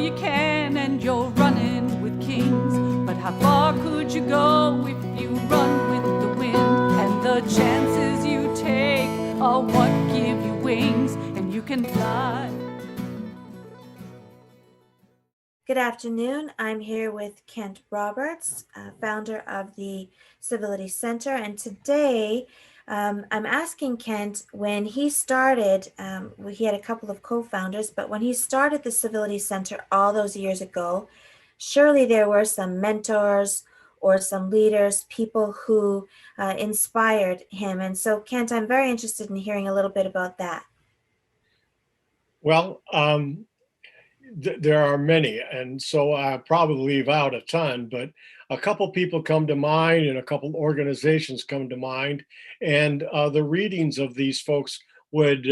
you can and you're running with kings. But how far could you go if you run with the wind? And the chances you take are what give you wings, and you can fly. Good afternoon. I'm here with Kent Roberts, founder of the Civility Center. And today I'm asking Kent, when he started, he had a couple of co-founders, but when he started the Civility Center all those years ago, surely there were some mentors or some leaders, people who inspired him. And so, Kent, I'm very interested in hearing a little bit about that. Well, there are many, and so I probably leave out a ton, but a couple people come to mind and a couple organizations come to mind, and the readings of these folks would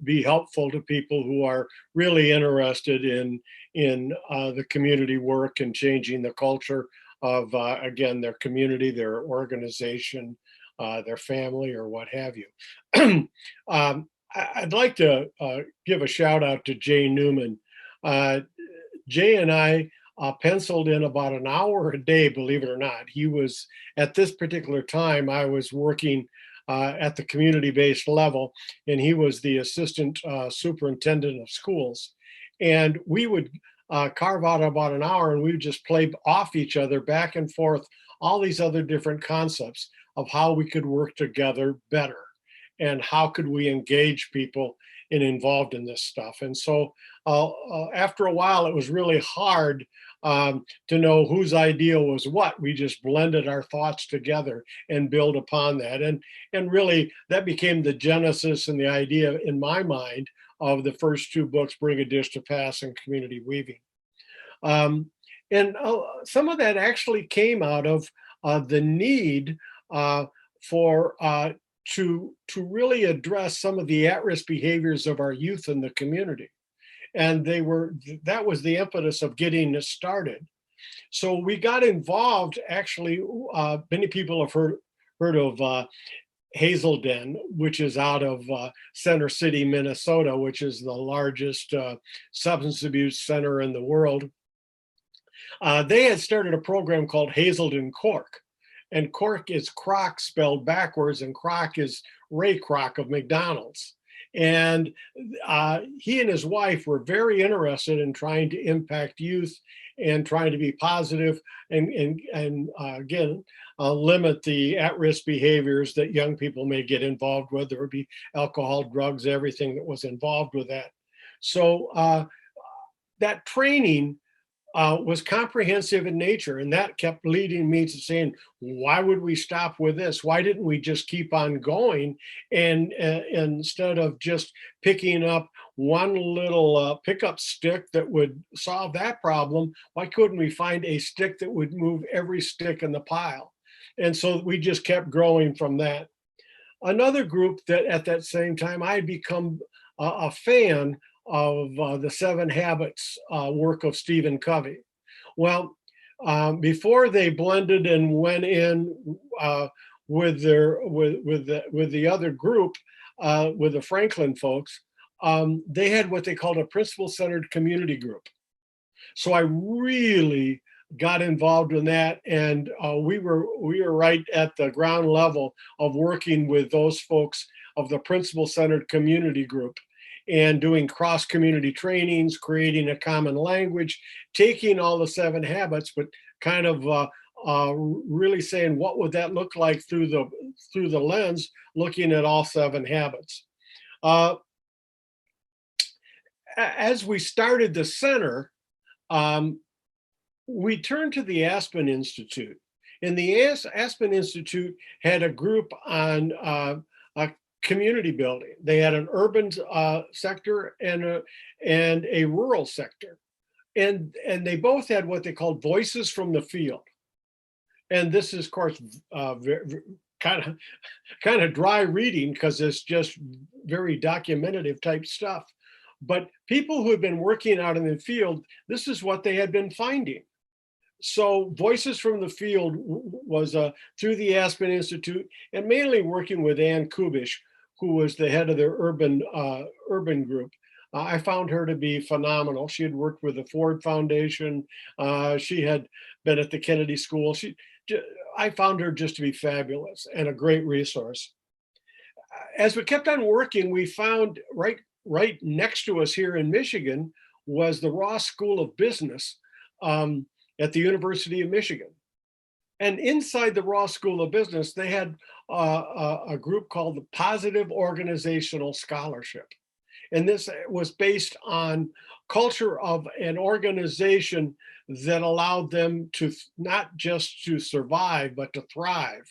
be helpful to people who are really interested in the community work and changing the culture of again, their community, their organization, their family, or what have you. I'd like to give a shout out to Jay Newman. Jay and I penciled in about an hour a day, believe it or not. He was, at this particular time, I was working at the community-based level, and he was the assistant superintendent of schools. And we would carve out about an hour, and we would just play off each other back and forth, all these other different concepts of how we could work together better and how could we engage people involved in this stuff. And so after a while, it was really hard to know whose idea was what. We just blended our thoughts together and build upon that. And really, that became the genesis and the idea in my mind of the first two books, Bring a Dish to Pass and Community Weaving. And some of that actually came out of the need for to really address some of the at-risk behaviors of our youth in the community. And that was the impetus of getting this started. So we got involved, actually, many people have heard of Hazelden, which is out of Center City, Minnesota, which is the largest substance abuse center in the world. They had started a program called Hazelden Cork. And Cork is Kroc spelled backwards, and Kroc is Ray Kroc of McDonald's. And he and his wife were very interested in trying to impact youth and trying to be positive and again, limit the at-risk behaviors that young people may get involved with, whether it be alcohol, drugs, everything that was involved with that. So that training was comprehensive in nature, and that kept leading me to saying, why would we stop with this? Why didn't we just keep on going? And instead of just picking up one little pickup stick that would solve that problem, why couldn't we find a stick that would move every stick in the pile? And so we just kept growing from that. Another group that at that same time I had become a fan of the 7 Habits work of Stephen Covey. Well, before they blended and went in with the other group, with the Franklin folks, they had what they called a principle-centered community group. So I really got involved in that, and we were right at the ground level of working with those folks of the principle-centered community group, and doing cross-community trainings, creating a common language, taking all the 7 habits, but kind of really saying, what would that look like through the lens, looking at all 7 habits. As we started the center, we turned to the Aspen Institute. And the Aspen Institute had a group on community building. They had an urban sector and a rural sector, and they both had what they called voices from the field. And this is, of course, kind of dry reading because it's just very documentative type stuff. But people who had been working out in the field, this is what they had been finding. So Voices from the Field was through the Aspen Institute, and mainly working with Ann Kubish, who was the head of their urban group. I found her to be phenomenal. She had worked with the Ford Foundation. She had been at the Kennedy School. I found her just to be fabulous and a great resource. As we kept on working, we found right next to us here in Michigan was the Ross School of Business um, at the University of Michigan. And inside the Ross School of Business, they had a group called the Positive Organizational Scholarship. And this was based on culture of an organization that allowed them to not just to survive, but to thrive.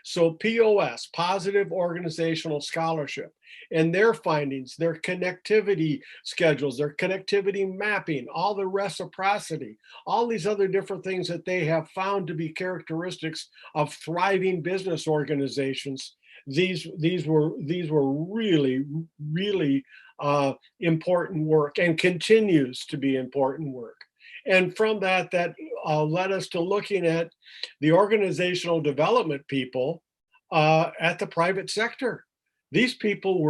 So POS, Positive Organizational Scholarship, and their findings, their connectivity schedules, their connectivity mapping, all the reciprocity, all these other different things that they have found to be characteristics of thriving business organizations. These were really, really important work, and continues to be important work. And from that led us to looking at the organizational development people at the private sector. These people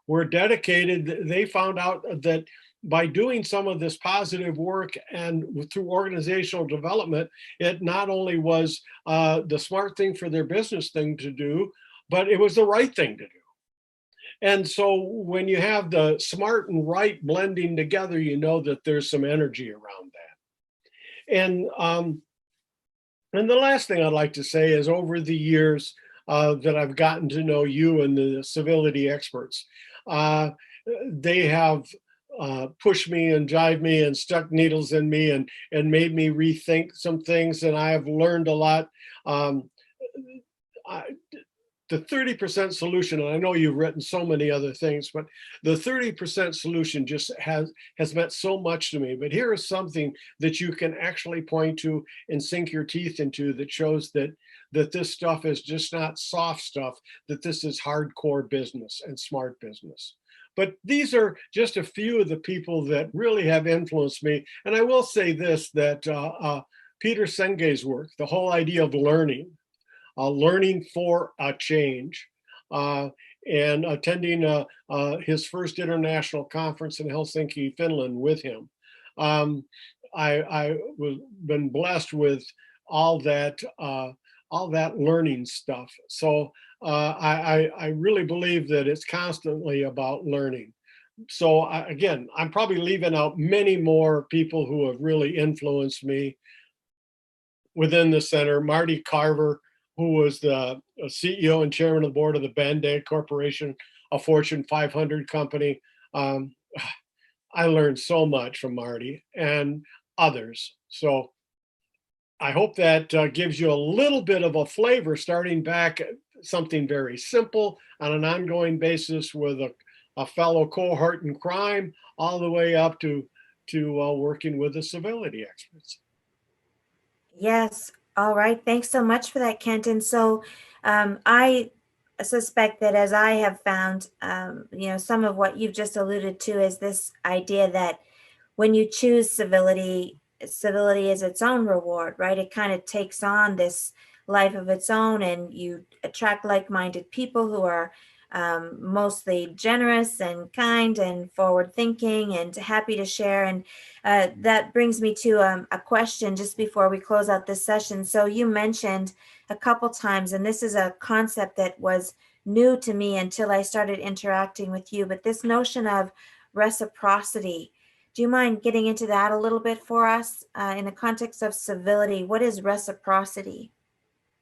were dedicated. They found out that by doing some of this positive work and through organizational development, it not only was the smart thing for their business thing to do, but it was the right thing to do. And so when you have the smart and right blending together, you know that there's some energy around that. And the last thing I'd like to say is, over the years that I've gotten to know you and the Civility Experts, they have pushed me and jived me and stuck needles in me and made me rethink some things. And I have learned a lot. The 30% solution, and I know you've written so many other things, but the 30% solution just has meant so much to me. But here is something that you can actually point to and sink your teeth into, that shows that this stuff is just not soft stuff, that this is hardcore business and smart business. But these are just a few of the people that really have influenced me. And I will say this, that Peter Senge's work, the whole idea of learning for a change, and attending his first international conference in Helsinki, Finland with him. I was been blessed with all that learning stuff. So I really believe that it's constantly about learning. So again, I'm probably leaving out many more people who have really influenced me within the center. Marty Carver, who was the CEO and chairman of the board of the Band-Aid Corporation, a Fortune 500 company. I learned so much from Marty and others. So I hope that gives you a little bit of a flavor, starting back at something very simple on an ongoing basis with a fellow cohort in crime, all the way up to working with the Civility Experts. Yes. All right. Thanks so much for that, Kent. And so I suspect that, as I have found, some of what you've just alluded to is this idea that when you choose civility is its own reward, right? It kind of takes on this life of its own, and you attract like-minded people who are mostly generous and kind and forward-thinking and happy to share. And that brings me to a question just before we close out this session. So you mentioned a couple times, and this is a concept that was new to me until I started interacting with you, but this notion of reciprocity. Do you mind getting into that a little bit for us in the context of civility? What is reciprocity?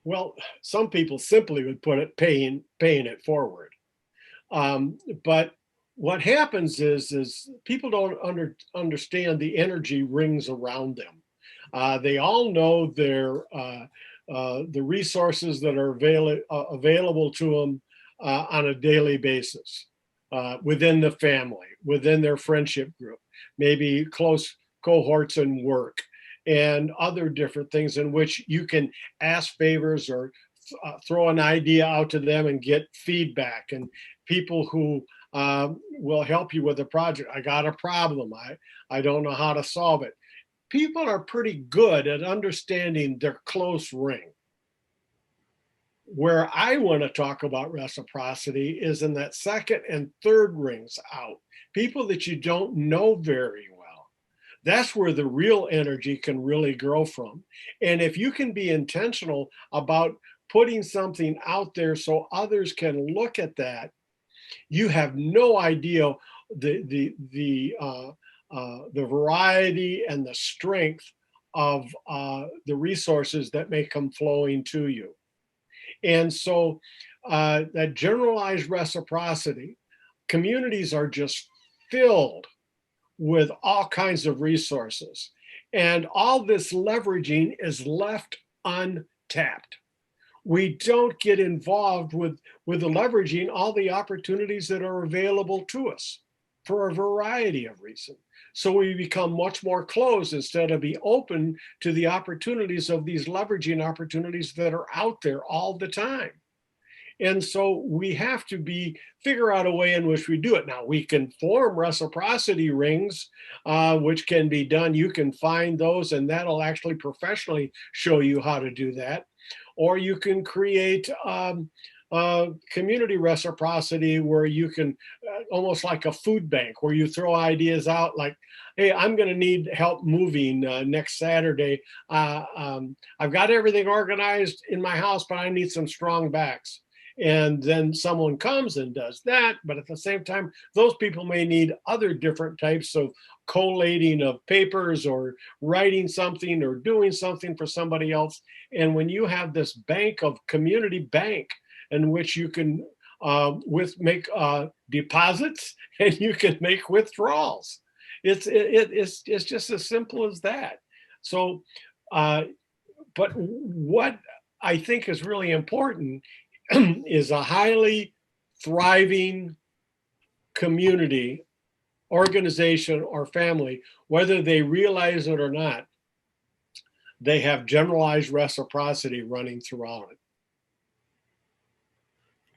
Well, some people simply would put it paying it forward. But what happens is people don't understand the energy rings around them. They all know the resources that are available to them on a daily basis, within the family, within their friendship group, maybe close cohorts in work, and other different things in which you can ask favors or throw an idea out to them and get feedback, and people who will help you with a project. I got a problem. I don't know how to solve it. People are pretty good at understanding their close ring. Where I want to talk about reciprocity is in that second and third rings out. people that you don't know very well. That's where the real energy can really grow from. And if you can be intentional about putting something out there so others can look at that, you have no idea the variety and the strength of the resources that may come flowing to you. And so that generalized reciprocity, communities are just filled with all kinds of resources. And all this leveraging is left untapped. We don't get involved with the leveraging all the opportunities that are available to us for a variety of reasons. So we become much more closed instead of be open to the opportunities of these leveraging opportunities that are out there all the time. And so we have to figure out a way in which we do it. Now, we can form reciprocity rings, which can be done. You can find those, and that'll actually professionally show you how to do that. Or you can create community reciprocity where you can, almost like a food bank, where you throw ideas out like, hey, I'm going to need help moving next Saturday. I've got everything organized in my house, but I need some strong backs. And then someone comes and does that. But at the same time, those people may need other different types of collating of papers or writing something or doing something for somebody else. And when you have this bank of community bank in which you can make deposits and you can make withdrawals, it's just as simple as that. So, but what I think is really important is a highly thriving community, organization, or family, whether they realize it or not. They have generalized reciprocity running throughout it.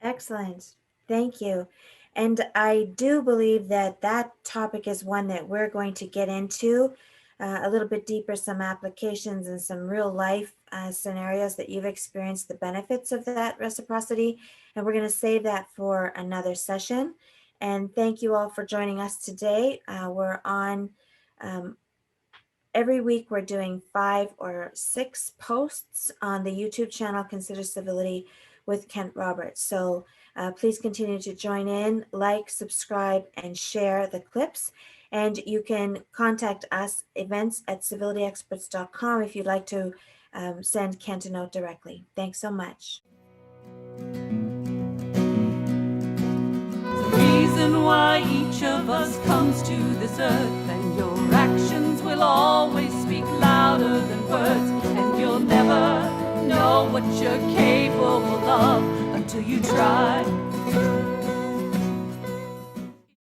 Excellent. Thank you. And I do believe that that topic is one that we're going to get into a little bit deeper, some applications and some real life scenarios that you've experienced the benefits of that reciprocity. And we're going to save that for another session. And thank you all for joining us today. We're on every week, we're doing 5 or 6 posts on the YouTube channel, Consider Civility with Kent Roberts. So please continue to join in, like, subscribe, and share the clips. And you can contact us, events@civilityexperts.com, if you'd like to send Kent a note directly. Thanks so much. The reason why each of us comes to this earth, and your actions will always speak louder than words, and you'll never know what you're capable of until you try.